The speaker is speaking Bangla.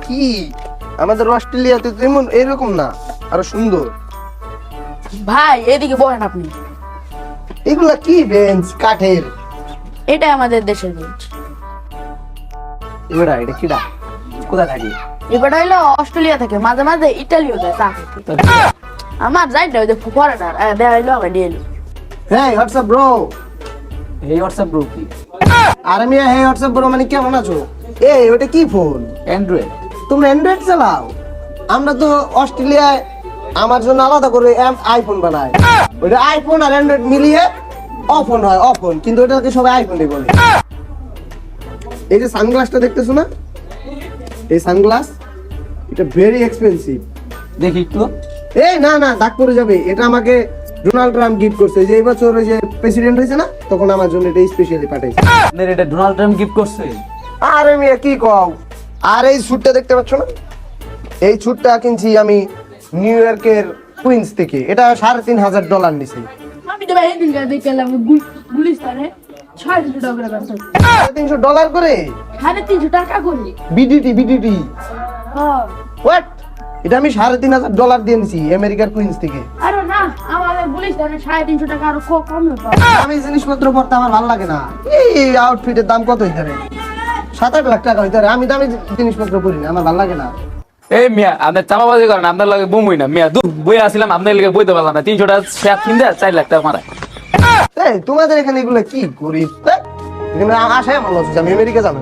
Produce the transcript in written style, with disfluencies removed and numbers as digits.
কি আমাদের অস্ট্রেলিয়াতে তো এমন এরকম না, আরো সুন্দর। ভাই এদিকে বলেন আপনি। এগুলা কি বেঞ্চ কাঠের? এটা আমাদের দেশের বেঞ্চ। এটা কিডা কোথায় থাকে? এবার হইলো অস্ট্রেলিয়া থেকে, মাঝে মাঝে ইটালিও যায় চা খেতে। আমার যাই না ওই যে ফরেনার দেয়া হইলো আমার নিয়ে এলো। হ্যাঁ হোয়াটসঅ্যাপ ব্রো। এই হোয়াটসঅ্যাপ ব্রো কি? আর আমি হ্যাঁ হোয়াটসঅ্যাপ ব্রো মানে কেমন আছো? ওটা কি ফোন? অ্যান্ড্রয়েড। তোমরা অ্যান্ড্রয়েড চালাও? আমরা তো অস্ট্রেলিয়ায় আমার জন্য আলাদা করে আইফোন বানায়। ওটা আইফোন আর অ্যান্ড্রয়েড মিলিয়ে অফোন হয়, অফোন, কিন্তু ওটাকে সবাই আইফোনই বলে। এই যে সানগ্লাসটা দেখতেছো না, এই সানগ্লাস এটা ভেরি এক্সপেন্সিভ। দেখি একটু। না না, দাগ পড়ে যাবে। এটা আমাকে ডোনাল্ড ট্রাম্প গিফট করছে, যে এই বছর ওই যে প্রেসিডেন্ট হয়েছে না, তখন আমার জন্য এটা স্পেশালি পাঠাইছে। আপনার এটা ডোনাল্ড ট্রাম্প গিফট করছে? আরে মিয়া কি কও। আর এই স্যুটটা দেখতে পাচ্ছ না, এই স্যুটটা কিনছি আমি নিউ ইয়র্কের কুইন্স থেকে। এটা $3,500 নিছে। আমি তো ভাই এদিন দেখলাম গুলিস্তানে $350 করে বেচা। $350 করে? $350 করে। বিডিটি বিডিটি হ্যাঁ। হোয়াট? এটা আমি $3,500 দিয়ে নিছি আমেরিকার কুইন্স থেকে। আরে না, আমাদের গুলিস্তানে $350 আরো কম ব্যাপার। আমি জিনিসপত্র পড়তে আমার ভালো লাগে না। এই আউটফিটের দাম কত হইতে পারে? 7-8 লাখ টাকা হইতে পারে। আমি দামি জিনিসপত্র পরি না, আমার ভালো লাগে না। এই মিয়া আপনার চাপাবাজি করেন, আপনার লাগে বমুই না মিয়া। দূর বই আসছিলাম, আপনার লিগে বইতে পারলাম না। 300 টাকা শ্যাপ কিনতে 4 লাখ টাকা মারা। তোমাদের এখানে এগুলো কি গরিব? এখানে আশায় ভালো আছে, আমি আমেরিকা যাবো।